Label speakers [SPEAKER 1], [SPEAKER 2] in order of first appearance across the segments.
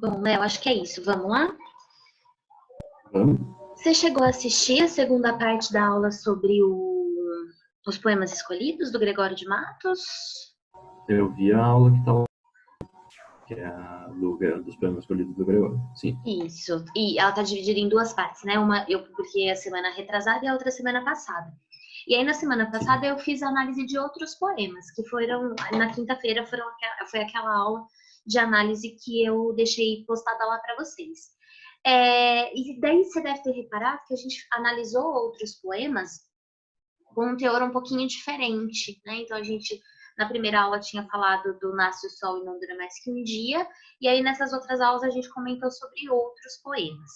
[SPEAKER 1] Bom, Léo, acho que é isso. Vamos lá?
[SPEAKER 2] Vamos.
[SPEAKER 1] Você chegou a assistir a segunda parte da aula sobre os poemas escolhidos do Gregório de Matos?
[SPEAKER 2] Eu vi a aula que estava, que é a dos poemas escolhidos do Gregório. Sim.
[SPEAKER 1] Isso. E ela está dividida em duas partes, né? Uma eu publiquei a semana retrasada e a outra semana passada. E aí, na semana passada, eu fiz a análise de outros poemas, que foram, na quinta-feira, foi aquela aula de análise que eu deixei postada lá para vocês. E daí você deve ter reparado que a gente analisou outros poemas com um teor um pouquinho diferente, né? Então, a gente, na primeira aula, tinha falado do Nasce o Sol e Não Dura Mais Que Um Dia, e aí, nessas outras aulas, a gente comentou sobre outros poemas.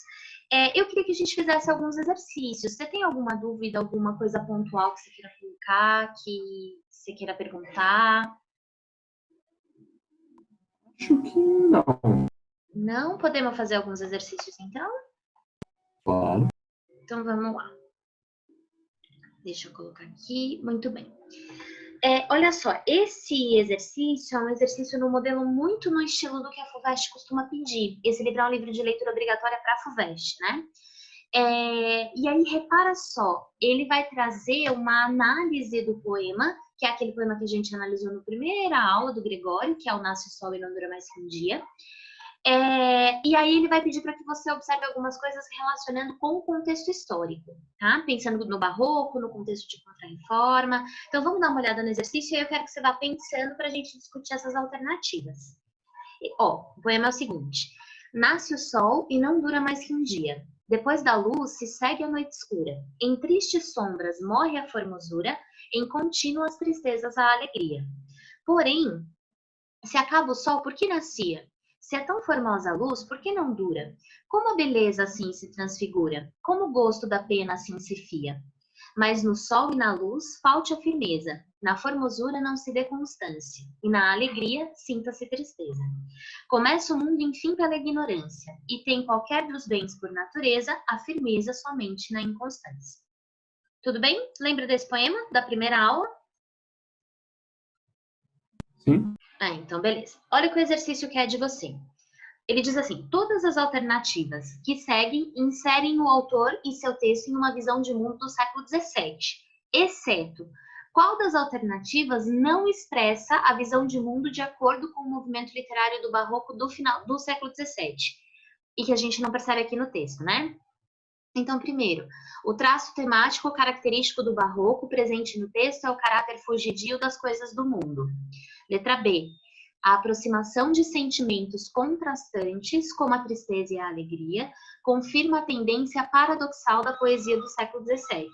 [SPEAKER 1] Eu queria que a gente fizesse alguns exercícios. Você tem alguma dúvida, alguma coisa pontual que você queira colocar, que você queira perguntar?
[SPEAKER 2] Acho que não.
[SPEAKER 1] Não? Podemos fazer alguns exercícios, então?
[SPEAKER 2] Claro.
[SPEAKER 1] Então, vamos lá. Deixa eu colocar aqui. Muito bem. Olha só, esse exercício é um exercício no modelo muito no estilo do que a FUVEST costuma pedir. Esse livro é um livro de leitura obrigatória para a FUVEST, né? E aí, repara só, ele vai trazer uma análise do poema, que é aquele poema que a gente analisou na primeira aula do Gregório, que é o Nasce o Sol e Não Dura Mais Que Um Dia. E aí ele vai pedir para que você observe algumas coisas relacionando com o contexto histórico, tá? Pensando no Barroco, no contexto de Contra-Reforma. Então, vamos dar uma olhada no exercício e eu quero que você vá pensando para a gente discutir essas alternativas. O poema é o seguinte. Nasce o sol e não dura mais que um dia. Depois da luz se segue a noite escura. Em tristes sombras morre a formosura, em contínuas tristezas a alegria. Porém, se acaba o sol, por que nascia? Se é tão formosa a luz, por que não dura? Como a beleza assim se transfigura? Como o gosto da pena assim se fia? Mas no sol e na luz falte a firmeza, na formosura não se dê constância, e na alegria sinta-se tristeza. Começa o mundo enfim pela ignorância, e tem qualquer dos bens por natureza a firmeza somente na inconstância. Tudo bem? Lembra desse poema da primeira aula?
[SPEAKER 2] Sim.
[SPEAKER 1] Então beleza. Olha o que o exercício quer de você. Ele diz assim, todas as alternativas que seguem inserem o autor e seu texto em uma visão de mundo do século XVII, exceto qual das alternativas não expressa a visão de mundo de acordo com o movimento literário do Barroco do final do século XVII, e que a gente não percebe aqui no texto, né? Então, primeiro, o traço temático característico do Barroco presente no texto é o caráter fugidio das coisas do mundo. Letra B, a aproximação de sentimentos contrastantes, como a tristeza e a alegria, confirma a tendência paradoxal da poesia do século XVII.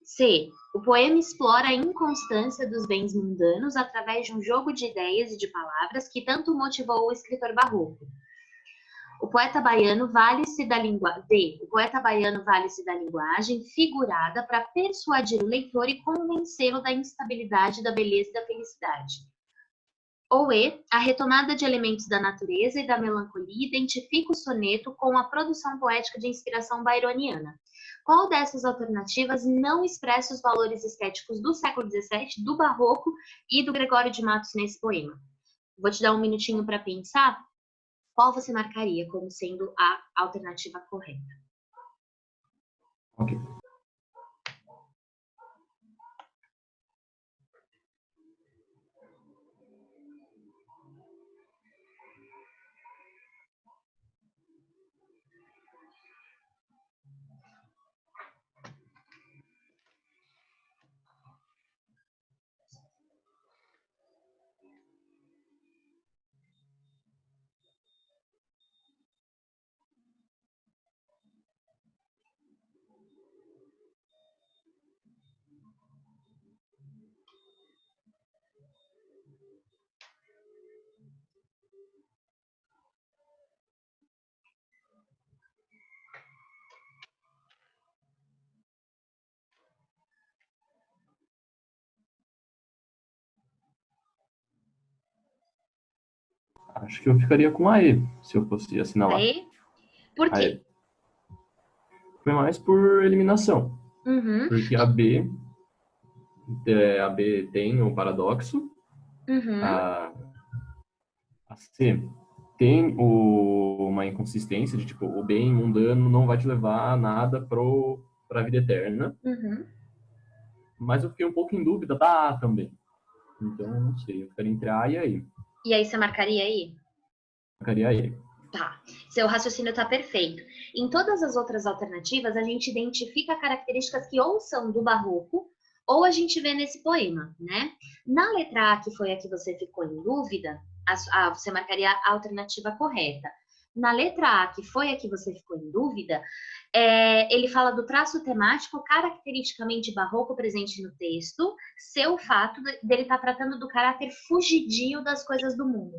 [SPEAKER 1] C. O poema explora a inconstância dos bens mundanos através de um jogo de ideias e de palavras que tanto motivou o escritor barroco. O poeta baiano vale-se da linguagem figurada para persuadir o leitor e convencê-lo da instabilidade, da beleza e da felicidade. Ou E, a retomada de elementos da natureza e da melancolia identifica o soneto com a produção poética de inspiração byroniana. Qual dessas alternativas não expressa os valores estéticos do século XVII, do Barroco e do Gregório de Matos nesse poema? Vou te dar um minutinho para pensar. Qual você marcaria como sendo a alternativa correta?
[SPEAKER 2] Ok. Acho que eu ficaria com a E, se eu fosse assinalar.
[SPEAKER 1] Aí, por
[SPEAKER 2] A
[SPEAKER 1] quê?
[SPEAKER 2] E. Foi mais por eliminação.
[SPEAKER 1] Uhum,
[SPEAKER 2] Porque a B tem o paradoxo,
[SPEAKER 1] uhum,
[SPEAKER 2] a C tem uma inconsistência de, tipo, o bem mundano não vai te levar a nada para a vida eterna.
[SPEAKER 1] Uhum.
[SPEAKER 2] Mas eu fiquei um pouco em dúvida da A também. Então, eu não sei. Eu ficaria entre a e a E.
[SPEAKER 1] E aí você marcaria aí?
[SPEAKER 2] Ficaria a E.
[SPEAKER 1] Tá, seu raciocínio está perfeito. Em todas as outras alternativas, a gente identifica características que ou são do barroco, ou a gente vê nesse poema, né? Na letra A, que foi a que você ficou em dúvida, você marcaria a alternativa correta. Na letra A, que foi a que você ficou em dúvida, ele fala do traço temático caracteristicamente barroco presente no texto, ser o fato dele estar tratando do caráter fugidio das coisas do mundo.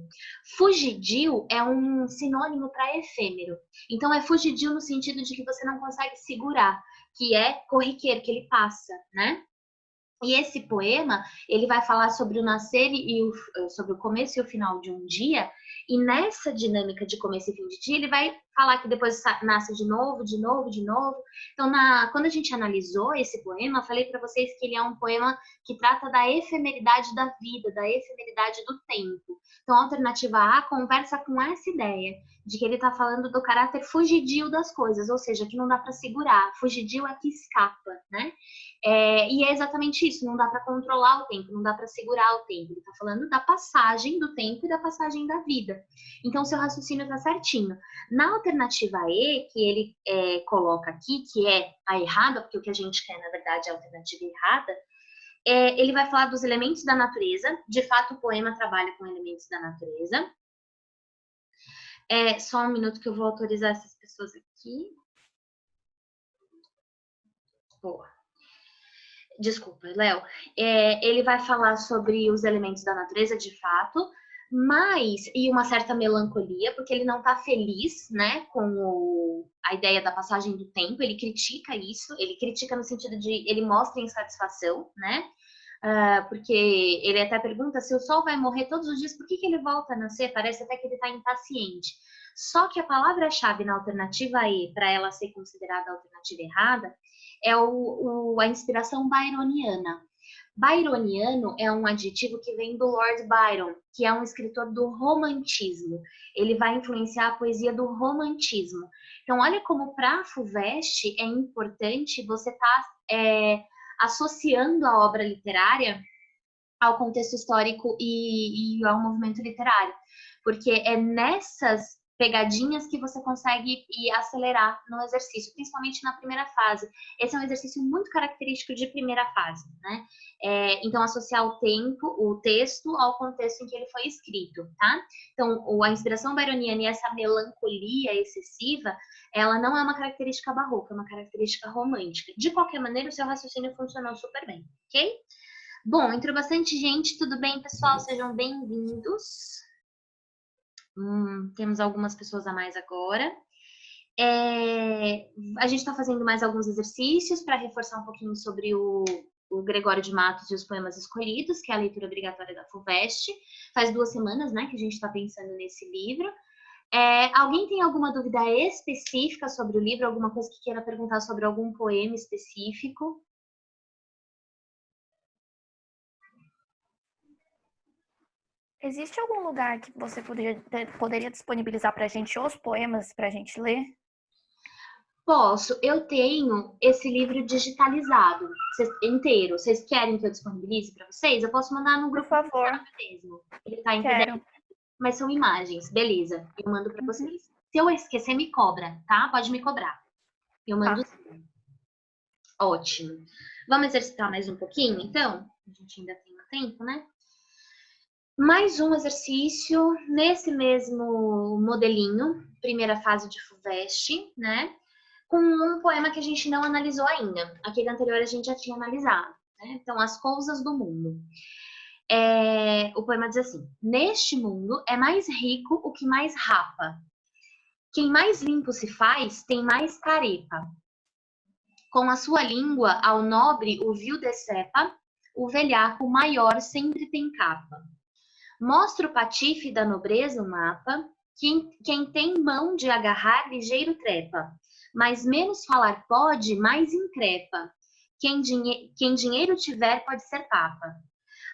[SPEAKER 1] Fugidio é um sinônimo para efêmero. Então, é fugidio no sentido de que você não consegue segurar, que é corriqueiro, que ele passa, né? E esse poema, ele vai falar sobre o nascer sobre o começo e o final de um dia, e nessa dinâmica de começo e fim de dia, ele vai falar que depois nasce de novo, de novo, de novo. Então, quando a gente analisou esse poema, eu falei para vocês que ele é um poema que trata da efemeridade da vida, da efemeridade do tempo. Então, a alternativa A conversa com essa ideia de que ele está falando do caráter fugidio das coisas, ou seja, que não dá para segurar. Fugidio é que escapa, né? E é exatamente isso, não dá para controlar o tempo, não dá para segurar o tempo. Ele está falando da passagem do tempo e da passagem da vida. Então, seu raciocínio está certinho. Na alternativa E, que ele coloca aqui, que é a errada, porque o que a gente quer, na verdade, é a alternativa errada, ele vai falar dos elementos da natureza. De fato, o poema trabalha com elementos da natureza. Só um minuto que eu vou autorizar essas pessoas aqui. Boa. Desculpa, Léo. Ele vai falar sobre os elementos da natureza, de fato, e uma certa melancolia, porque ele não está feliz, né, com a ideia da passagem do tempo. Ele critica isso, ele critica no sentido de ele mostra insatisfação, né? Porque ele até pergunta se o sol vai morrer todos os dias, por que ele volta a nascer? Parece até que ele está impaciente. Só que a palavra-chave na alternativa E, para ela ser considerada a alternativa errada, é a inspiração byroniana. Byroniano é um adjetivo que vem do Lord Byron, que é um escritor do romantismo. Ele vai influenciar a poesia do romantismo. Então, olha como para a FUVEST é importante você estar associando a obra literária ao contexto histórico e ao movimento literário. Porque é nessas pegadinhas que você consegue acelerar no exercício, principalmente na primeira fase. Esse é um exercício muito característico de primeira fase, né? Então, associar o texto ao contexto em que ele foi escrito, tá? Então, a inspiração byroniana e essa melancolia excessiva, ela não é uma característica barroca, é uma característica romântica. De qualquer maneira, o seu raciocínio funcionou super bem, ok? Bom, entrou bastante gente, tudo bem, pessoal? Sejam bem-vindos. Temos algumas pessoas a mais agora. A gente está fazendo mais alguns exercícios para reforçar um pouquinho sobre o Gregório de Matos e os poemas escolhidos, que é a leitura obrigatória da FUVEST. Faz 2 semanas, né, que a gente está pensando nesse livro. Alguém tem alguma dúvida específica sobre o livro? Alguma coisa que queira perguntar sobre algum poema específico?
[SPEAKER 3] Existe algum lugar que você poderia disponibilizar para a gente os poemas para a gente ler?
[SPEAKER 1] Posso. Eu tenho esse livro digitalizado inteiro. Vocês querem que eu disponibilize para vocês? Eu posso mandar no grupo.
[SPEAKER 3] Por favor.
[SPEAKER 1] Mesmo. Ele está em
[SPEAKER 3] Quero.
[SPEAKER 1] PDF, mas são imagens. Beleza. Eu mando para vocês. Se eu esquecer, me cobra, tá? Pode me cobrar. Eu mando. Ótimo. Vamos exercitar mais um pouquinho, então? A gente ainda tem tempo, né? Mais um exercício nesse mesmo modelinho, primeira fase de FUVEST, né? Com um poema que a gente não analisou ainda. Aquele anterior a gente já tinha analisado, né? Então, As Coisas do Mundo. O poema diz assim: neste mundo é mais rico o que mais rapa. Quem mais limpo se faz tem mais carepa. Com a sua língua ao nobre o vil decepa, o velhaco maior sempre tem capa. Mostra o patife da nobreza o mapa, quem tem mão de agarrar ligeiro trepa, mas menos falar pode, mais increpa. Quem dinheiro tiver pode ser papa.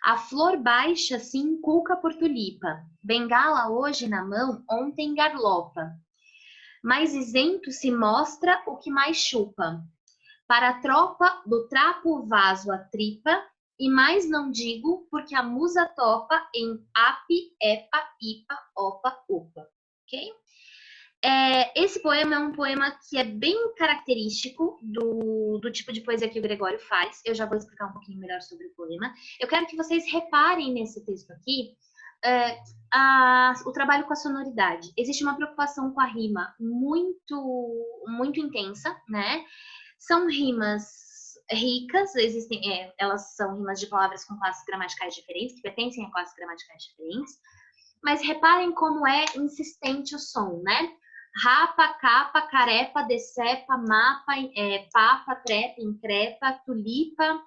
[SPEAKER 1] A flor baixa se inculca por tulipa. Bengala hoje na mão, ontem garlopa. Mais isento se mostra o que mais chupa. Para a tropa do trapo o vaso a tripa, e mais não digo, porque a musa topa em api, epa, ipa, opa, upa. Ok? Esse poema é um poema que é bem característico do tipo de poesia que o Gregório faz. Eu já vou explicar um pouquinho melhor sobre o poema. Eu quero que vocês reparem nesse texto aqui o trabalho com a sonoridade. Existe uma preocupação com a rima muito intensa, né? São rimas ricas, elas são rimas de palavras com classes gramaticais diferentes, que pertencem a classes gramaticais diferentes, mas reparem como é insistente o som, né? Rapa, capa, carepa, decepa, mapa, papa, trepa, increpa, tulipa,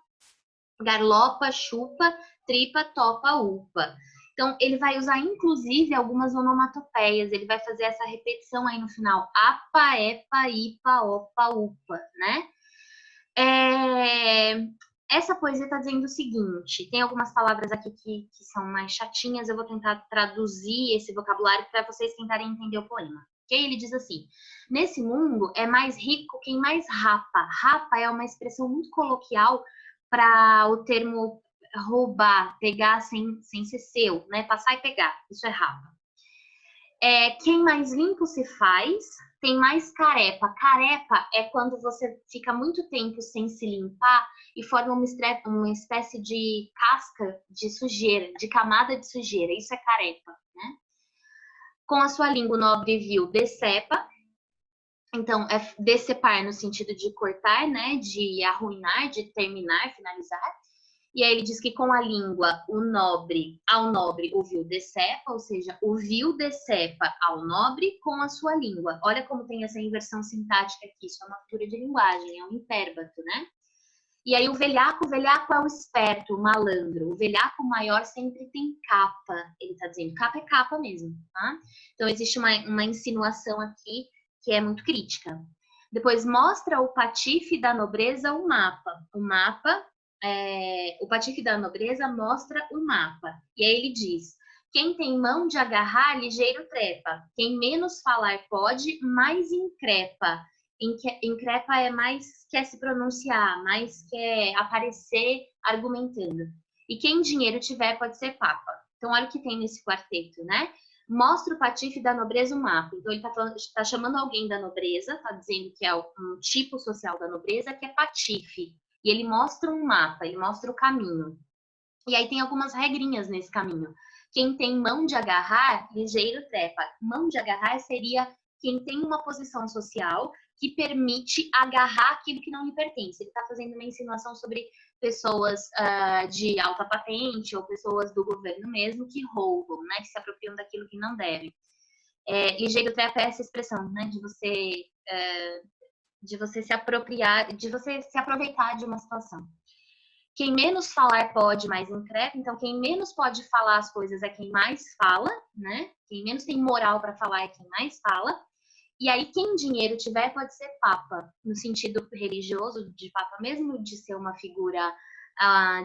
[SPEAKER 1] garlopa, chupa, tripa, topa, upa. Então, ele vai usar, inclusive, algumas onomatopeias. Ele vai fazer essa repetição aí no final. Apa, epa, ipa, opa, upa, né? Essa poesia está dizendo o seguinte. Tem algumas palavras aqui que são mais chatinhas. Eu vou tentar traduzir esse vocabulário para vocês tentarem entender o poema. Okay? Ele diz assim. Nesse mundo é mais rico quem mais rapa. Rapa é uma expressão muito coloquial para o termo roubar, pegar sem ser seu, né? Passar e pegar, isso é rapa. Quem mais limpo se faz, tem mais carepa. Carepa é quando você fica muito tempo sem se limpar e forma uma espécie de casca de sujeira, de camada de sujeira, isso é carepa, né? Com a sua língua nobre vil, decepa. Então, é decepar no sentido de cortar, né? De arruinar, de terminar, finalizar. E aí ele diz que com a língua, ao nobre o vil decepa, ou seja, o vil decepa ao nobre com a sua língua. Olha como tem essa inversão sintática aqui, isso é uma figura de linguagem, é um impérbato, né? E aí o velhaco é o esperto, o malandro. O velhaco maior sempre tem capa, ele tá dizendo. Capa é capa mesmo, tá? Então existe uma insinuação aqui que é muito crítica. Depois mostra o patife da nobreza o mapa. O patife da nobreza mostra o mapa. E aí ele diz, quem tem mão de agarrar, ligeiro trepa. Quem menos falar pode, mais increpa. Increpa é mais quer se pronunciar, mais quer aparecer argumentando. E quem dinheiro tiver pode ser papa. Então olha o que tem nesse quarteto, né? Mostra o patife da nobreza o mapa. Então ele tá chamando alguém da nobreza, tá dizendo que é um tipo social da nobreza, que é patife. E ele mostra um mapa, ele mostra o caminho. E aí tem algumas regrinhas nesse caminho. Quem tem mão de agarrar, ligeiro trepa. Mão de agarrar seria quem tem uma posição social que permite agarrar aquilo que não lhe pertence. Ele está fazendo uma insinuação sobre pessoas de alta patente ou pessoas do governo mesmo que roubam, né, que se apropriam daquilo que não devem. Ligeiro trepa é essa expressão, né, de você se apropriar, de você se aproveitar de uma situação. Quem menos falar pode, mais increpa. Então, quem menos pode falar as coisas é quem mais fala, né? Quem menos tem moral para falar é quem mais fala. E aí, quem dinheiro tiver pode ser papa, no sentido religioso de papa mesmo, de ser uma figura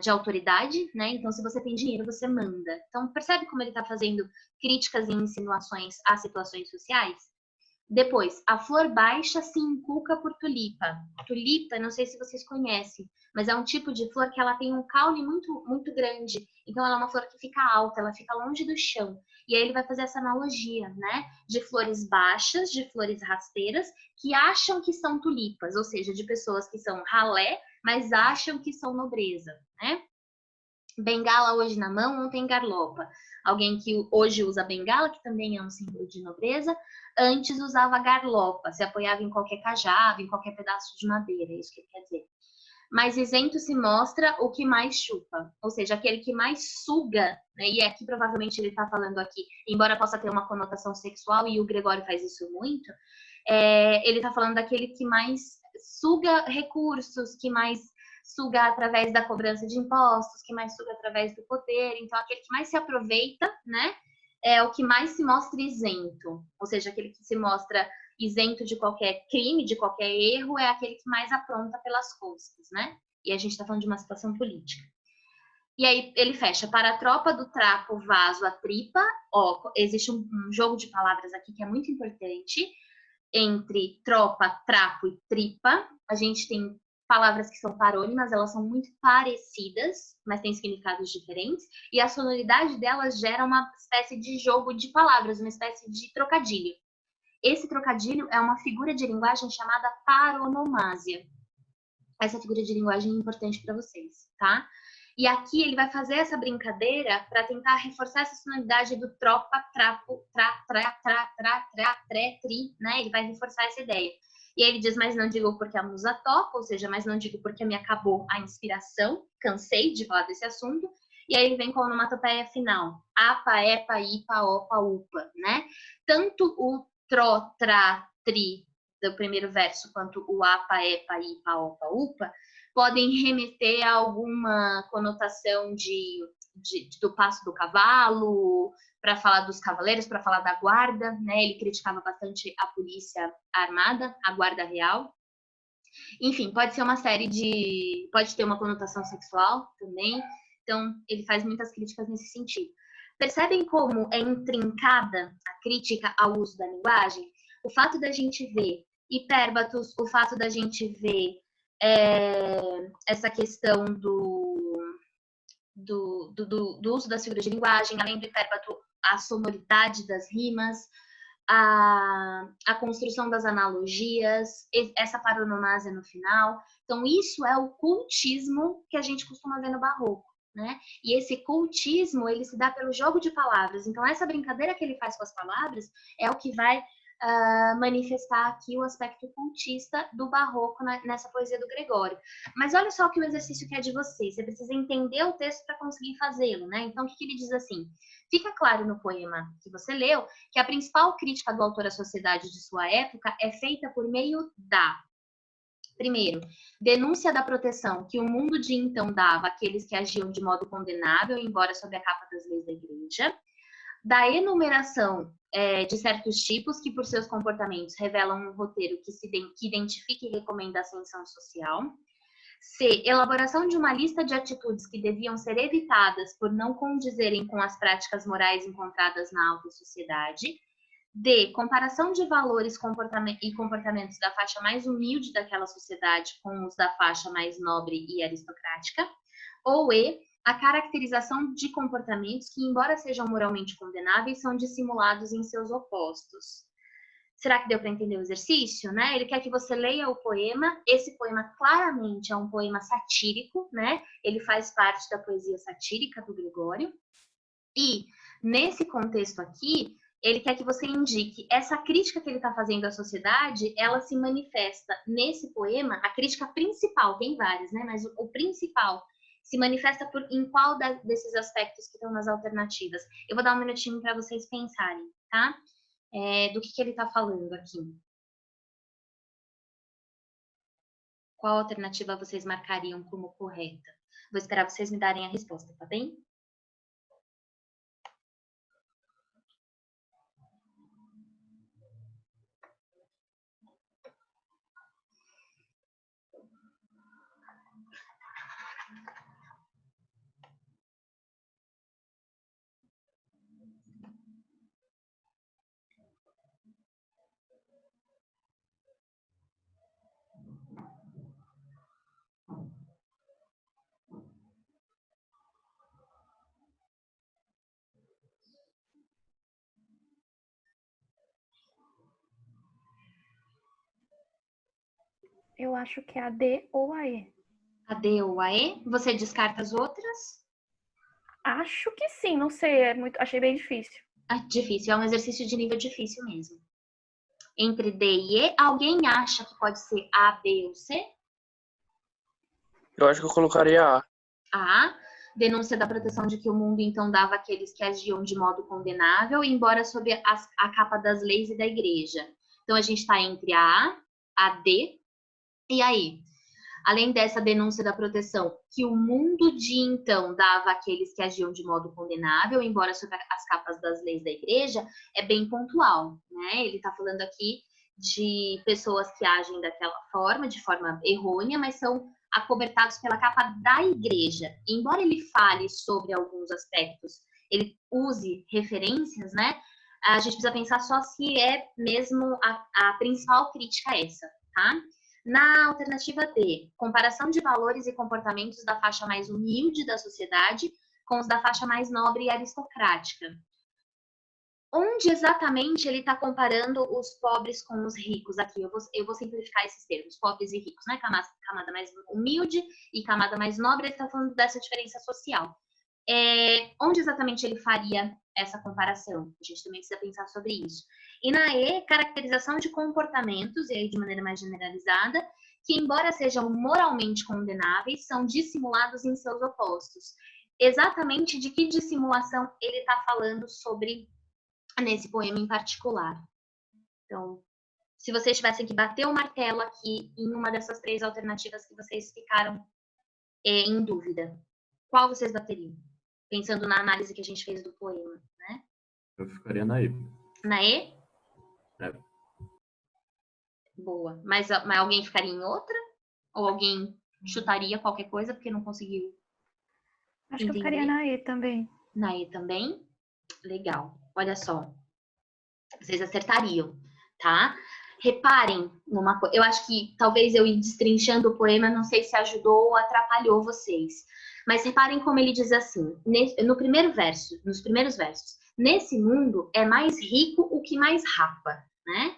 [SPEAKER 1] de autoridade, né? Então, se você tem dinheiro, você manda. Então, percebe como ele está fazendo críticas e insinuações a situações sociais? Depois, a flor baixa se inculca por tulipa. Tulipa, não sei se vocês conhecem, mas é um tipo de flor que ela tem um caule muito, muito grande. Então, ela é uma flor que fica alta, ela fica longe do chão. E aí ele vai fazer essa analogia, né? De flores baixas, de flores rasteiras, que acham que são tulipas. Ou seja, de pessoas que são ralé, mas acham que são nobreza, né? Bengala hoje na mão, ontem garlopa. Alguém que hoje usa bengala, que também é um símbolo de nobreza, antes usava garlopa, se apoiava em qualquer cajado, em qualquer pedaço de madeira, é isso que ele quer dizer. Mas isento se mostra o que mais chupa, ou seja, aquele que mais suga, né? E aqui provavelmente ele está falando aqui, embora possa ter uma conotação sexual, e o Gregório faz isso muito, ele está falando daquele que mais suga recursos, que mais suga através da cobrança de impostos, que mais suga através do poder. Então, aquele que mais se aproveita, né, é o que mais se mostra isento. Ou seja, aquele que se mostra isento de qualquer crime, de qualquer erro, é aquele que mais apronta pelas costas, né? E a gente está falando de uma situação política. E aí ele fecha para a tropa do trapo, vaso, a tripa. Ó, existe um jogo de palavras aqui que é muito importante. Entre tropa, trapo e tripa. A gente tem palavras que são parônimas, elas são muito parecidas, mas têm significados diferentes. E a sonoridade delas gera uma espécie de jogo de palavras, uma espécie de trocadilho. Esse trocadilho é uma figura de linguagem chamada paronomásia. Essa figura de linguagem é importante para vocês, tá? E aqui ele vai fazer essa brincadeira para tentar reforçar essa sonoridade do tropa, trapo, tri, né? Ele vai reforçar essa ideia. E aí ele diz, mas não digo porque a musa topa, ou seja, mas não digo porque me acabou a inspiração, cansei de falar desse assunto. E aí ele vem com a onomatopeia final. Apa, epa, ipa, opa, upa, né? Tanto o tro, tra, tri do primeiro verso, quanto o apa, epa, ipa, opa, upa, podem remeter a alguma conotação do passo do cavalo, para falar dos cavaleiros, para falar da guarda, né? Ele criticava bastante a polícia armada, a guarda real. Enfim, pode ser uma série de... pode ter uma conotação sexual também. Então, ele faz muitas críticas nesse sentido. Percebem como é intrincada a crítica ao uso da linguagem? O fato da gente ver hipérbatos, o fato da gente ver essa questão do uso das figuras de linguagem, além do hipérbato, a sonoridade das rimas, a construção das analogias, essa paronomásia no final. Então, isso é o cultismo que a gente costuma ver no barroco, né? E esse cultismo, ele se dá pelo jogo de palavras. Então, essa brincadeira que ele faz com as palavras é o que vai manifestar aqui o aspecto cultista do barroco nessa poesia do Gregório. Mas olha só o que o exercício quer de vocês. Você precisa entender o texto para conseguir fazê-lo, né? Então, o que ele diz assim? Fica claro no poema que você leu que a principal crítica do autor à sociedade de sua época é feita por meio da... Primeiro, denúncia da proteção que o mundo de então dava àqueles que agiam de modo condenável, embora sob a capa das leis da igreja. Da enumeração de certos tipos que, por seus comportamentos, revelam um roteiro que identifique e recomenda a ascensão social. C. Elaboração de uma lista de atitudes que deviam ser evitadas por não condizerem com as práticas morais encontradas na alta sociedade. D. Comparação de valores e comportamentos da faixa mais humilde daquela sociedade com os da faixa mais nobre e aristocrática. Ou E. A caracterização de comportamentos que, embora sejam moralmente condenáveis, são dissimulados em seus opostos. Será que deu para entender o exercício, né? Ele quer que você leia o poema. Esse poema claramente é um poema satírico, né? Ele faz parte da poesia satírica do Gregório. E, nesse contexto aqui, ele quer que você indique essa crítica que ele está fazendo à sociedade, ela se manifesta nesse poema, a crítica principal, tem várias, né? Mas o principal se manifesta em qual desses aspectos que estão nas alternativas. Eu vou dar um minutinho para vocês pensarem, tá? Do que ele está falando aqui. Qual alternativa vocês marcariam como correta? Vou esperar vocês me darem a resposta, tá bem?
[SPEAKER 3] Eu acho que é a D ou a E.
[SPEAKER 1] A D ou a E? Você descarta as outras?
[SPEAKER 3] Acho que sim, não sei, achei bem difícil.
[SPEAKER 1] Difícil, é um exercício de nível difícil mesmo. Entre D e E, alguém acha que pode ser A, B ou C?
[SPEAKER 4] Eu acho que eu colocaria A.
[SPEAKER 1] A. Denúncia da proteção de que o mundo então dava àqueles que agiam de modo condenável, embora sob a capa das leis e da igreja. Então, a gente está entre a D e a E. Além dessa denúncia da proteção que o mundo de então dava àqueles que agiam de modo condenável, embora sob as capas das leis da igreja, é bem pontual, né? Ele está falando aqui de pessoas que agem daquela forma, de forma errônea, mas são acobertados pela capa da igreja. Embora ele fale sobre alguns aspectos, ele use referências, né? A gente precisa pensar só se é mesmo a principal crítica essa, tá? Na alternativa D, comparação de valores e comportamentos da faixa mais humilde da sociedade com os da faixa mais nobre e aristocrática. Onde exatamente ele está comparando os pobres com os ricos aqui? Eu vou simplificar esses termos, pobres e ricos, né? Camada mais humilde e camada mais nobre, ele está falando dessa diferença social. Onde exatamente ele faria essa comparação? A gente também precisa pensar sobre isso. E na E, caracterização de comportamentos, e aí de maneira mais generalizada, que embora sejam moralmente condenáveis, são dissimulados em seus opostos. Exatamente de que dissimulação ele está falando sobre nesse poema em particular. Então, se vocês tivessem que bater o martelo aqui em uma dessas 3 alternativas que vocês ficaram em dúvida, qual vocês bateriam? Pensando na análise que a gente fez do poema, né?
[SPEAKER 2] Eu ficaria na E.
[SPEAKER 1] Na E?
[SPEAKER 2] É.
[SPEAKER 1] Boa. Mas alguém ficaria em outra? Ou alguém chutaria qualquer coisa porque não conseguiu
[SPEAKER 3] Acho que eu ficaria na E também.
[SPEAKER 1] Na E também? Legal. Olha só. Vocês acertariam, tá? Reparem numa coisa. Eu acho que talvez eu ir destrinchando o poema, não sei se ajudou ou atrapalhou vocês. Mas reparem como ele diz assim, no primeiro verso, nos primeiros versos. Nesse mundo é mais rico o que mais rapa, né?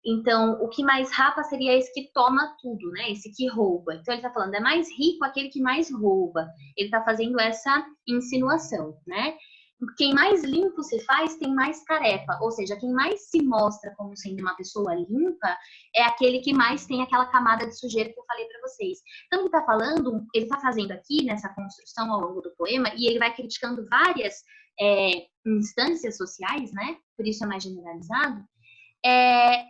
[SPEAKER 1] Então, o que mais rapa seria esse que toma tudo, né? Esse que rouba. Então, ele tá falando, é mais rico aquele que mais rouba. Ele tá fazendo essa insinuação, né? Quem mais limpo se faz tem mais carepa, ou seja, quem mais se mostra como sendo uma pessoa limpa é aquele que mais tem aquela camada de sujeira que eu falei para vocês. Então ele tá falando, ele tá fazendo aqui nessa construção ao longo do poema e ele vai criticando várias instâncias sociais, né? Por isso é mais generalizado.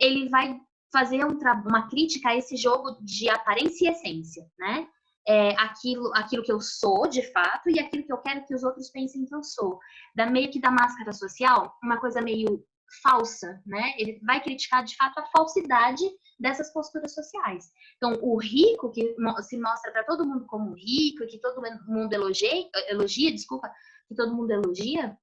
[SPEAKER 1] Ele vai fazer uma crítica a esse jogo de aparência e essência, né? Aquilo que eu sou, de fato, e aquilo que eu quero que os outros pensem que eu sou. Meio que da máscara social, uma coisa meio falsa, né? Ele vai criticar, de fato, a falsidade dessas posturas sociais. Então, o rico, que se mostra para todo mundo como rico, que todo mundo elogia, que todo mundo elogia,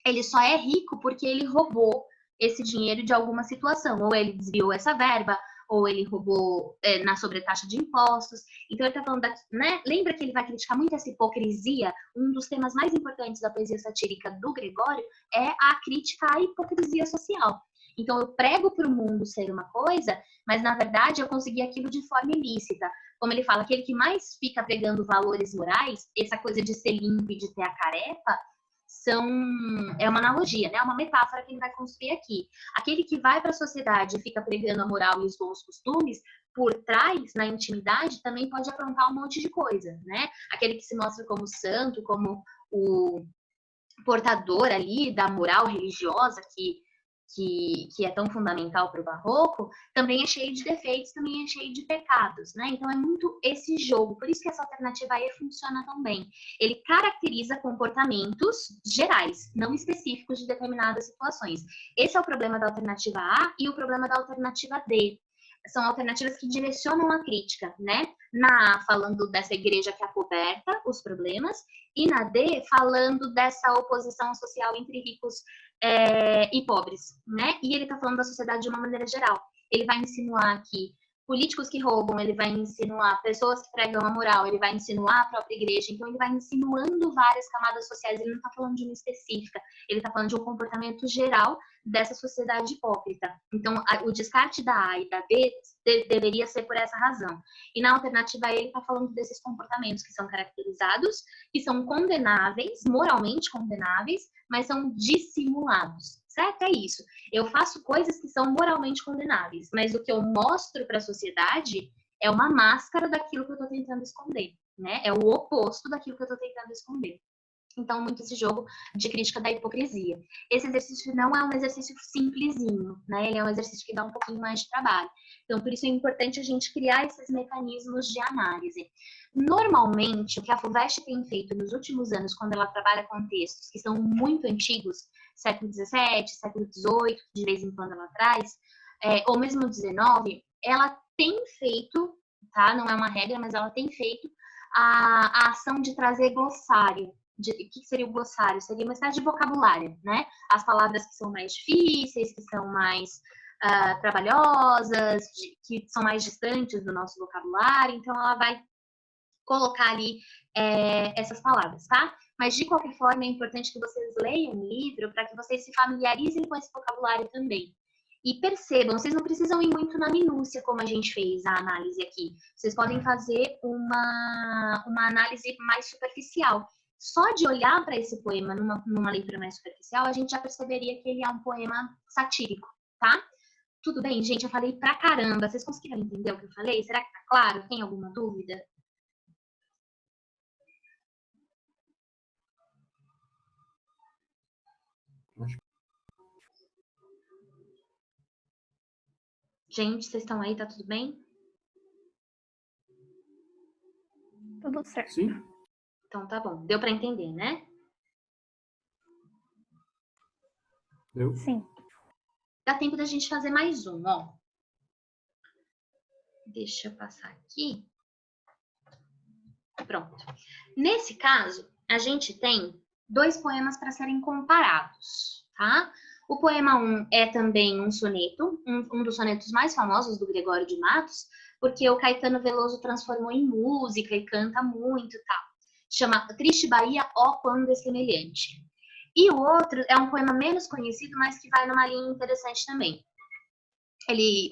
[SPEAKER 1] ele só é rico porque ele roubou esse dinheiro de alguma situação, ou ele desviou essa verba, ou ele roubou na sobretaxa de impostos. Então, ele está falando, né? Lembra que ele vai criticar muito essa hipocrisia? Um dos temas mais importantes da poesia satírica do Gregório é a crítica à hipocrisia social. Então, eu prego para o mundo ser uma coisa, mas, na verdade, eu consegui aquilo de forma ilícita. Como ele fala, aquele que mais fica pregando valores morais, essa coisa de ser limpo e de ter a carepa, é uma analogia, né? Uma metáfora que ele vai construir aqui. Aquele que vai para a sociedade e fica pregando a moral e os bons costumes, por trás, na intimidade, também pode aprontar um monte de coisa, né? Aquele que se mostra como santo, como o portador ali da moral religiosa que é tão fundamental para o barroco, também é cheio de defeitos, também é cheio de pecados, né? Então é muito esse jogo, por isso que essa alternativa E funciona tão bem. Ele caracteriza comportamentos gerais, não específicos de determinadas situações. Esse é o problema da alternativa A e o problema da alternativa D. São alternativas que direcionam a crítica, né? Na A, falando dessa igreja que acoberta os problemas, e na D, falando dessa oposição social entre ricos e pobres, né? E ele tá falando da sociedade de uma maneira geral. Ele vai insinuar que políticos que roubam, ele vai insinuar pessoas que pregam a moral, ele vai insinuar a própria igreja. Então, ele vai insinuando várias camadas sociais. Ele não está falando de uma específica, ele está falando de um comportamento geral dessa sociedade hipócrita. Então, o descarte da A e da B deveria ser por essa razão. E na alternativa A, ele está falando desses comportamentos que são caracterizados, que são condenáveis, moralmente condenáveis, mas são dissimulados. Certo? É isso. Eu faço coisas que são moralmente condenáveis, mas o que eu mostro para a sociedade é uma máscara daquilo que eu estou tentando esconder, né? É o oposto daquilo que eu estou tentando esconder. Então, muito esse jogo de crítica da hipocrisia. Esse exercício não é um exercício simplesinho, né? Ele é um exercício que dá um pouquinho mais de trabalho. Então, por isso é importante a gente criar esses mecanismos de análise. Normalmente, o que a FUVEST tem feito nos últimos anos, quando ela trabalha com textos que são muito antigos, século XVII, século XVIII, de vez em quando ela traz, ou mesmo XIX, ela tem feito tá? Não é uma regra, mas ela tem feito a ação de trazer glossário. O que seria o glossário? Seria uma espécie de vocabulário, né? As palavras que são mais difíceis, que são mais trabalhosas, que são mais distantes do nosso vocabulário. Então, ela vai colocar ali essas palavras, tá? Mas, de qualquer forma, é importante que vocês leiam o livro para que vocês se familiarizem com esse vocabulário também. E percebam, vocês não precisam ir muito na minúcia, como a gente fez a análise aqui. Vocês podem fazer uma análise mais superficial. Só de olhar para esse poema numa leitura mais superficial, a gente já perceberia que ele é um poema satírico, tá? Tudo bem, gente? Eu falei pra caramba. Vocês conseguiram entender o que eu falei? Será que tá claro? Tem alguma dúvida? Gente, vocês estão aí? Tá tudo bem?
[SPEAKER 3] Tudo certo.
[SPEAKER 2] Sim.
[SPEAKER 1] Então tá bom. Deu pra entender, né?
[SPEAKER 2] Deu?
[SPEAKER 3] Sim.
[SPEAKER 1] Dá tempo da gente fazer mais um, ó. Deixa eu passar aqui. Pronto. Nesse caso, a gente tem 2 poemas para serem comparados, tá? O poema 1 é também um soneto, um dos sonetos mais famosos do Gregório de Matos, porque o Caetano Veloso transformou em música e canta muito e tal. Chama Triste Bahia, ó quando é semelhante. E o outro é um poema menos conhecido, mas que vai numa linha interessante também.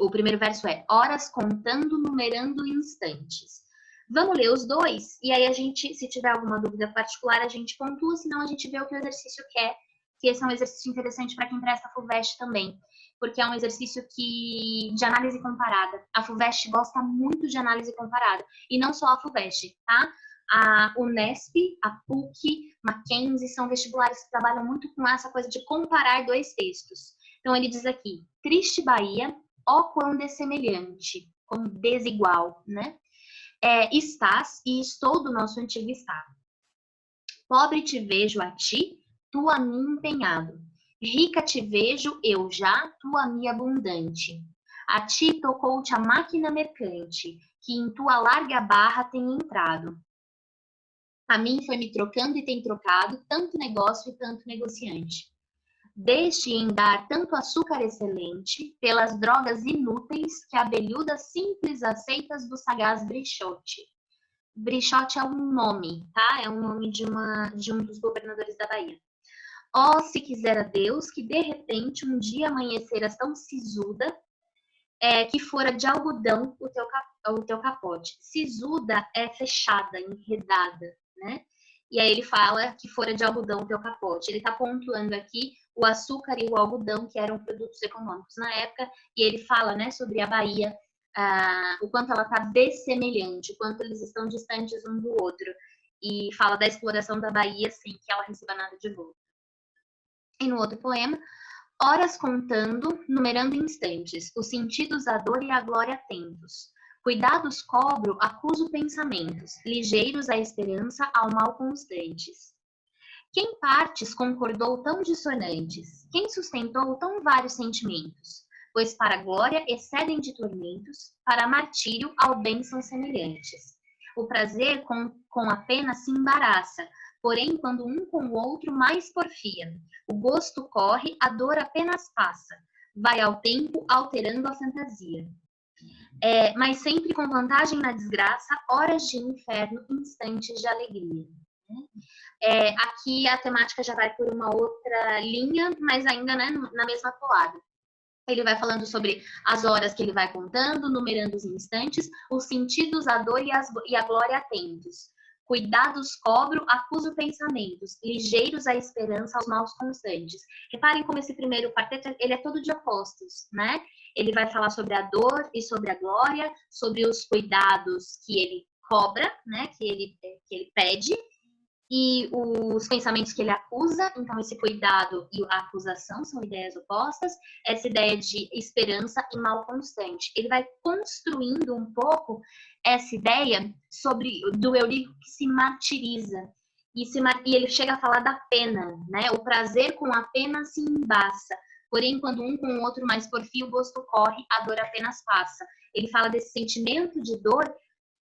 [SPEAKER 1] O primeiro verso é horas contando, numerando instantes. Vamos ler os dois, e aí a gente, se tiver alguma dúvida particular, a gente pontua, senão a gente vê o que o exercício quer, que esse é um exercício interessante para quem presta FUVEST também, porque é um exercício de análise comparada. A FUVEST gosta muito de análise comparada, e não só a FUVEST, tá? A Unesp, a PUC, Mackenzie, são vestibulares que trabalham muito com essa coisa de comparar 2 textos. Então, ele diz aqui, Triste Bahia, ó quando é semelhante, como desigual, né? Estás e estou do nosso antigo estado. Pobre te vejo a ti, tu a mim empenhado. Rica te vejo eu já, tu a mim abundante. A ti tocou-te a máquina mercante, que em tua larga barra tem entrado. A mim foi me trocando e tem trocado, tanto negócio e tanto negociante. Deixe em dar tanto açúcar excelente, pelas drogas inúteis que abelhudas simples aceitas do sagaz Brichote. Brichote é um nome, tá? É um nome de um dos governadores da Bahia. Ó, se quisera Deus que de repente um dia amanheceras tão sisuda que fora de algodão o teu capote. Sisuda é fechada, enredada, né? E aí ele fala que fora de algodão o teu capote. Ele está pontuando aqui o açúcar e o algodão, que eram produtos econômicos na época, e ele fala, né, sobre a Bahia, o quanto ela está dessemelhante, o quanto eles estão distantes um do outro, e fala da exploração da Bahia sem que ela receba nada de volta. E no outro poema, horas contando, numerando instantes, os sentidos a dor e a glória atentos. Cuidados cobro, acuso pensamentos, ligeiros a esperança ao mal constantes. Quem partes concordou tão dissonantes? Quem sustentou tão vários sentimentos? Pois para a glória excedem de tormentos, para martírio ao bem são semelhantes. O prazer com a pena se embaraça, porém quando um com o outro mais porfia. O gosto corre, a dor apenas passa, vai ao tempo alterando a fantasia. Mas sempre com vantagem na desgraça, horas de inferno, instantes de alegria. Aqui a temática já vai por uma outra linha, mas ainda, né, na mesma toada. Ele vai falando sobre as horas que ele vai contando, numerando os instantes, os sentidos, a dor e a glória atentos. Cuidados cobro, acuso pensamentos, ligeiros a esperança aos maus constantes. Reparem como esse primeiro quarteto, ele é todo de opostos, né? Ele vai falar sobre a dor e sobre a glória, sobre os cuidados que ele cobra, né? Que ele pede, e os pensamentos que ele acusa. Então, esse cuidado e a acusação são ideias opostas. Essa ideia de esperança e mal constante. Ele vai construindo um pouco essa ideia do Eurico que se martiriza. E ele chega a falar da pena, né? O prazer com a pena se embaça. Porém, quando um com o outro mais porfia, o gosto corre, a dor apenas passa. ele fala desse sentimento de dor,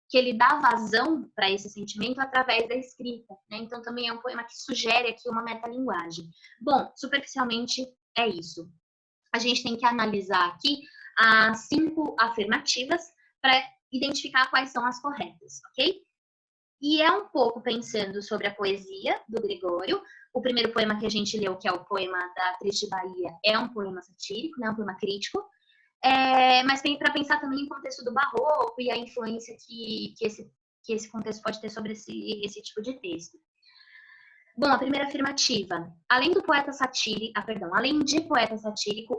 [SPEAKER 1] que ele dá vazão para esse sentimento através da escrita, né? Então também é um poema que sugere aqui uma metalinguagem. Bom, superficialmente é isso. A gente tem que analisar aqui as 5 afirmativas para identificar quais são as corretas, ok? E é um pouco pensando sobre a poesia do Gregório. O primeiro poema que a gente leu, que é o poema da Triste Bahia, é um poema satírico, né? Um poema crítico. Mas tem para pensar também em contexto do barroco e a influência que esse contexto pode ter sobre esse tipo de texto. Bom, a primeira afirmativa. Além de poeta satírico,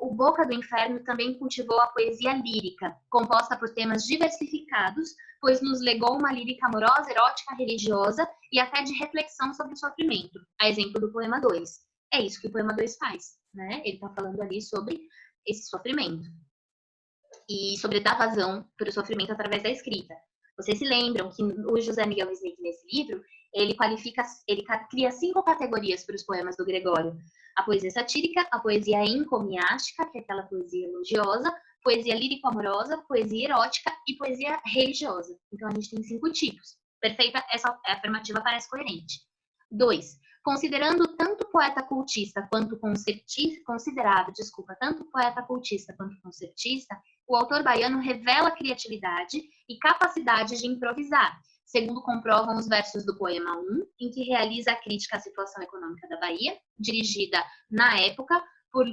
[SPEAKER 1] o Boca do Inferno também cultivou a poesia lírica, composta por temas diversificados, pois nos legou uma lírica amorosa, erótica, religiosa e até de reflexão sobre o sofrimento, a exemplo do poema 2. É isso que o poema 2 faz, né? Ele está falando ali sobre esse sofrimento e sobre dar vazão para o sofrimento através da escrita. Vocês se lembram que o José Miguel Smith, nesse livro, ele cria 5 categorias para os poemas do Gregório. A poesia satírica, a poesia encomiástica, que é aquela poesia elogiosa, poesia lírico-amorosa, poesia erótica e poesia religiosa. Então, a gente tem 5 tipos. Perfeita? Essa afirmativa parece coerente. 2. Considerado tanto poeta cultista quanto concertista, o autor baiano revela criatividade e capacidade de improvisar, segundo comprovam os versos do poema 1, em que realiza a crítica à situação econômica da Bahia, dirigida, na época, por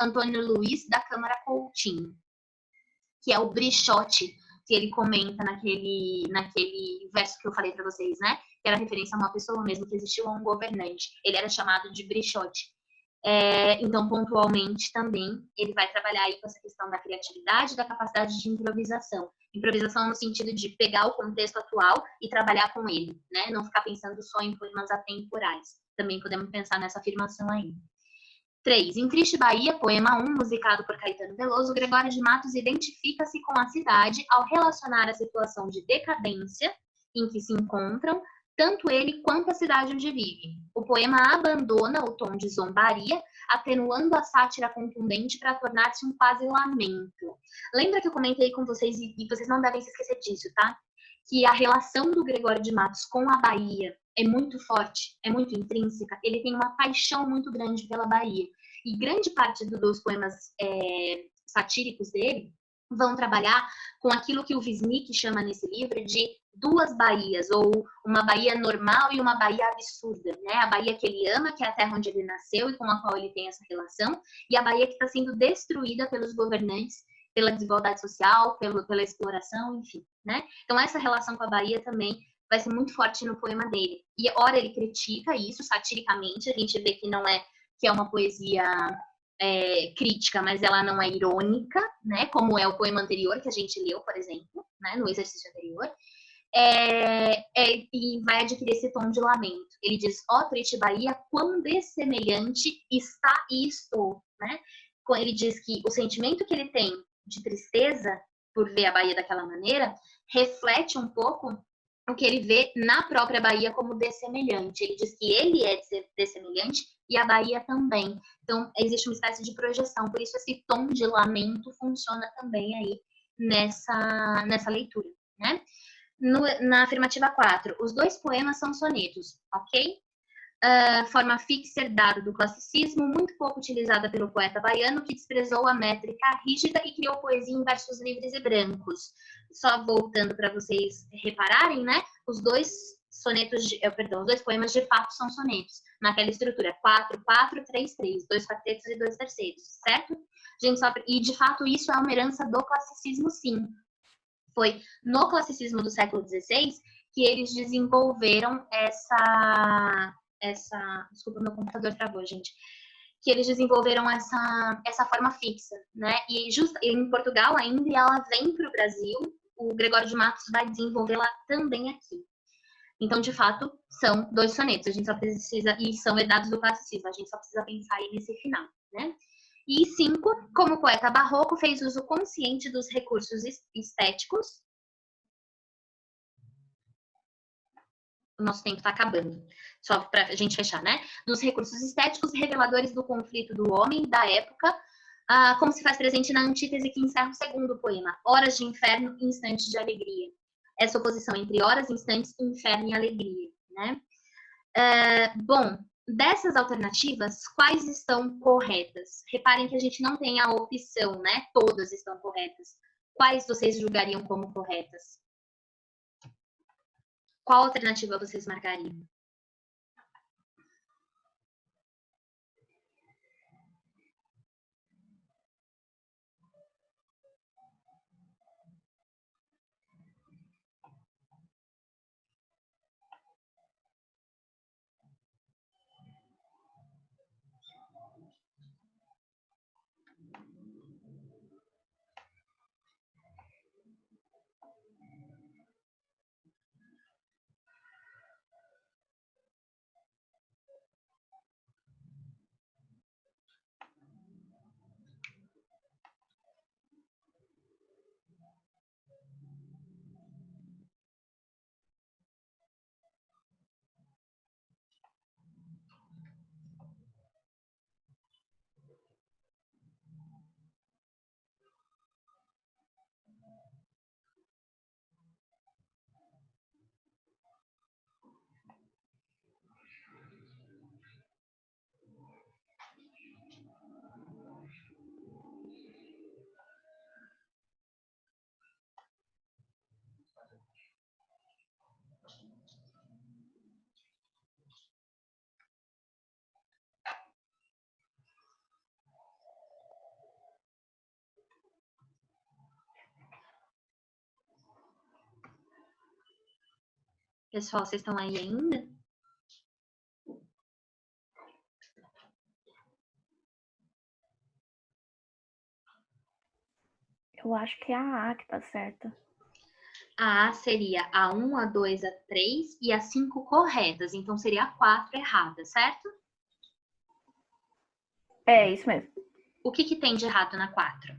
[SPEAKER 1] Antônio Luiz da Câmara Coutinho, que é o brichote que ele comenta naquele verso que eu falei para vocês, né? Que era referência a uma pessoa mesmo, que existiu a um governante. Ele era chamado de brichote. Então, pontualmente, também, ele vai trabalhar aí com essa questão da criatividade e da capacidade de improvisação. Improvisação no sentido de pegar o contexto atual e trabalhar com ele, né? Não ficar pensando só em poemas atemporais. Também podemos pensar nessa afirmação aí. 3. Em Triste Bahia, poema 1, musicado por Caetano Veloso, Gregório de Matos identifica-se com a cidade ao relacionar a situação de decadência em que se encontram tanto ele quanto a cidade onde vive. O poema abandona o tom de zombaria, atenuando a sátira contundente para tornar-se um quase lamento. Lembra que eu comentei com vocês, e vocês não devem se esquecer disso, tá? Que a relação do Gregório de Matos com a Bahia é muito forte, é muito intrínseca. Ele tem uma paixão muito grande pela Bahia. E grande parte dos poemas satíricos dele vão trabalhar com aquilo que o Wisnik chama nesse livro de 2 Bahias, ou uma Bahia normal e uma Bahia absurda, né? A Bahia que ele ama, que é a terra onde ele nasceu e com a qual ele tem essa relação, e a Bahia que está sendo destruída pelos governantes, pela desigualdade social, pela exploração, enfim, né? Então essa relação com a Bahia também vai ser muito forte no poema dele. E ora ele critica isso satiricamente, a gente vê que não é que é uma poesia crítica, mas ela não é irônica, né? Como é o poema anterior que a gente leu, por exemplo, né? No exercício anterior. E vai adquirir esse tom de lamento. Ele diz, ó triste Bahia, quão dessemelhante está e estou, né? Ele diz que o sentimento que ele tem de tristeza por ver a Bahia daquela maneira reflete um pouco o que ele vê na própria Bahia como dessemelhante. Ele diz que ele é dessemelhante e a Bahia também. Então, existe uma espécie de projeção. Por isso, esse tom de lamento funciona também aí nessa leitura, né? Na afirmativa 4, os 2 poemas são sonetos, ok? Forma fixa herdada do classicismo, muito pouco utilizada pelo poeta baiano, que desprezou a métrica rígida e criou poesia em versos livres e brancos. Só voltando para vocês repararem, né? Os 2 poemas de fato são sonetos, naquela estrutura 4-4, 3-3, 2 quartetos e 2 terceiros, certo? E de fato isso é uma herança do classicismo, sim. Foi no classicismo do século XVI que eles desenvolveram desculpa, meu computador travou, gente. Que eles desenvolveram essa forma fixa, né? E em Portugal ainda, e ela vem para o Brasil, o Gregório de Matos vai desenvolvê-la também aqui. Então, de fato, são 2 sonetos, a gente só precisa, e são herdados do classicismo, a gente só precisa pensar aí nesse final, né? E 5, como poeta barroco, fez uso consciente dos recursos estéticos. O nosso tempo está acabando, só para a gente fechar, né? Dos recursos estéticos reveladores do conflito do homem da época como se faz presente na antítese que encerra o segundo poema, horas de inferno e instantes de alegria. Essa oposição entre horas, instantes, inferno e alegria, né? Bom, dessas alternativas, quais estão corretas? Reparem que a gente não tem a opção, né? Todas estão corretas. Quais vocês julgariam como corretas? Qual alternativa vocês marcariam? Pessoal, vocês estão aí ainda?
[SPEAKER 3] Eu acho que é a que tá certa.
[SPEAKER 1] A A seria a 1, a 2, a 3 e a 5 corretas. Então, seria a 4 errada, certo?
[SPEAKER 3] É, isso mesmo.
[SPEAKER 1] O que tem de errado na 4?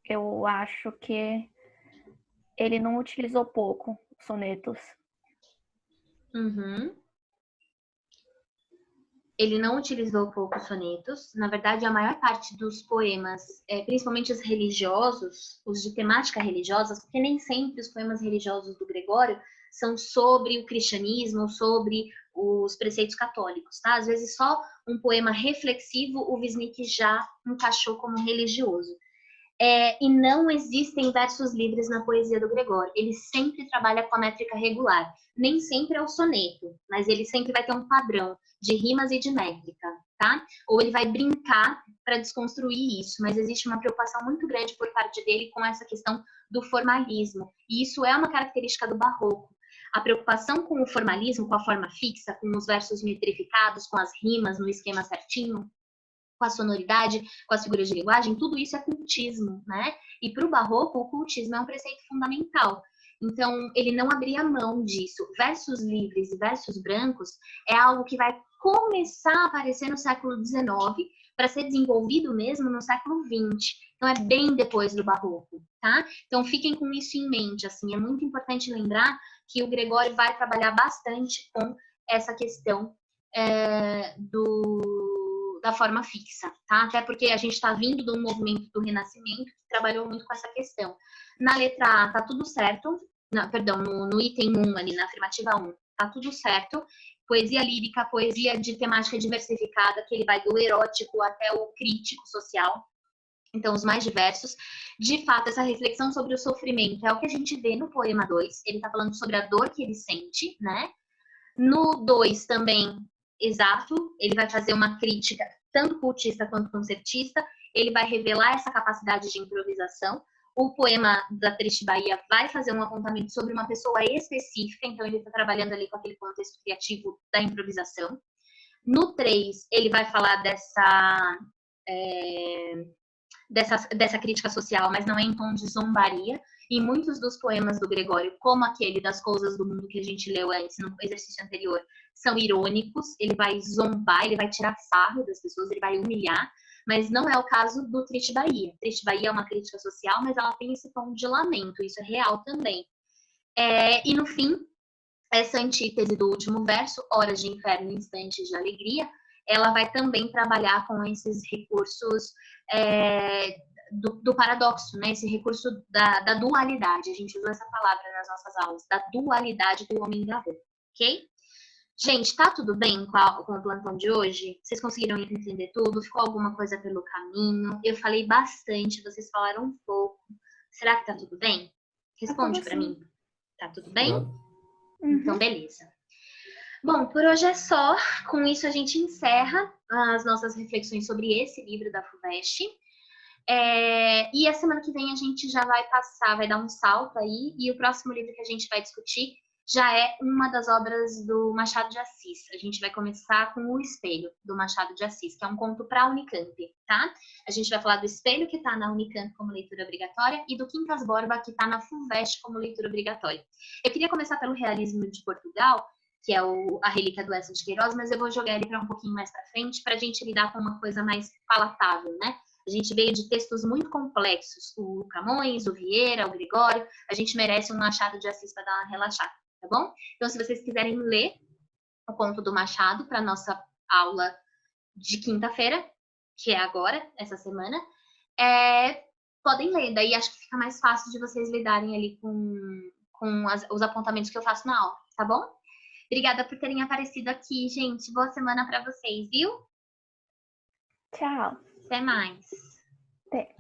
[SPEAKER 3] Eu acho que ele não utilizou pouco sonetos.
[SPEAKER 1] Uhum. Ele não utilizou poucos sonetos. Na verdade, a maior parte dos poemas, principalmente os religiosos, os de temática religiosa, porque nem sempre os poemas religiosos do Gregório são sobre o cristianismo, sobre os preceitos católicos, tá? Às vezes só um poema reflexivo o Wisnik já encaixou como religioso. E não existem versos livres na poesia do Gregório. Ele sempre trabalha com a métrica regular. Nem sempre é o soneto, mas ele sempre vai ter um padrão de rimas e de métrica, tá? Ou ele vai brincar para desconstruir isso, mas existe uma preocupação muito grande por parte dele com essa questão do formalismo. E isso é uma característica do barroco. A preocupação com o formalismo, com a forma fixa, com os versos metrificados, com as rimas no esquema certinho, com a sonoridade, com as figuras de linguagem, tudo isso é cultismo, né? E para o barroco, o cultismo é um preceito fundamental. Então, ele não abria mão disso. Versos livres e versos brancos é algo que vai começar a aparecer no século XIX para ser desenvolvido mesmo no século XX. Então, é bem depois do barroco, tá? Então, fiquem com isso em mente, assim, é muito importante lembrar que o Gregório vai trabalhar bastante com essa questão da forma fixa, tá? Até porque a gente está vindo de um movimento do Renascimento que trabalhou muito com essa questão. Na letra A tá tudo certo, no item 1 ali, na afirmativa 1, tá tudo certo. Poesia lírica, poesia de temática diversificada, que ele vai do erótico até o crítico social. Então, os mais diversos. De fato, essa reflexão sobre o sofrimento é o que a gente vê no poema 2. Ele tá falando sobre a dor que ele sente, né? No 2 também, exato, ele vai fazer uma crítica tanto cultista quanto concertista, ele vai revelar essa capacidade de improvisação. O poema da Triste Bahia vai fazer um apontamento sobre uma pessoa específica, então ele está trabalhando ali com aquele contexto criativo da improvisação. No 3, ele vai falar dessa crítica social, mas não é em tom de zombaria. E muitos dos poemas do Gregório, como aquele das coisas do mundo que a gente leu antes, no exercício anterior, são irônicos. Ele vai zombar, ele vai tirar sarro das pessoas, ele vai humilhar, mas não é o caso do Triste Bahia. Triste Bahia é uma crítica social, mas ela tem esse tom de lamento, isso é real também. E no fim, essa antítese do último verso, horas de inferno e instantes de alegria, ela vai também trabalhar com esses recursos do paradoxo, né? Esse recurso da dualidade. A gente usou essa palavra nas nossas aulas, da dualidade do homem e da rua, ok? Gente, tá tudo bem com o plantão de hoje? Vocês conseguiram entender tudo? Ficou alguma coisa pelo caminho? Eu falei bastante, vocês falaram um pouco. Será que tá tudo bem? Responde pra mim. Tá tudo bem? Então, beleza. Bom, por hoje é só. Com isso, a gente encerra as nossas reflexões sobre esse livro da FUVEST. E a semana que vem a gente já vai vai dar um salto aí. E o próximo livro que a gente vai discutir já é uma das obras do Machado de Assis. A gente vai começar com O Espelho, do Machado de Assis, que é um conto para a Unicamp, tá? A gente vai falar do Espelho, que está na Unicamp como leitura obrigatória, e do Quincas Borba, que está na FUVEST como leitura obrigatória. Eu queria começar pelo Realismo de Portugal, que é a Relíquia do Eça de Queiroz, mas eu vou jogar ele para um pouquinho mais para frente, para a gente lidar com uma coisa mais palatável, né? A gente veio de textos muito complexos, o Camões, o Vieira, o Gregório, a gente merece um Machado de Assis para dar uma relaxada. Tá bom? Então, se vocês quiserem ler o conto do Machado para nossa aula de quinta-feira, que é agora, essa semana, podem ler. Daí acho que fica mais fácil de vocês lidarem ali com os apontamentos que eu faço na aula, tá bom? Obrigada por terem aparecido aqui, gente. Boa semana para vocês, viu?
[SPEAKER 3] Tchau.
[SPEAKER 1] Até mais.
[SPEAKER 3] Até.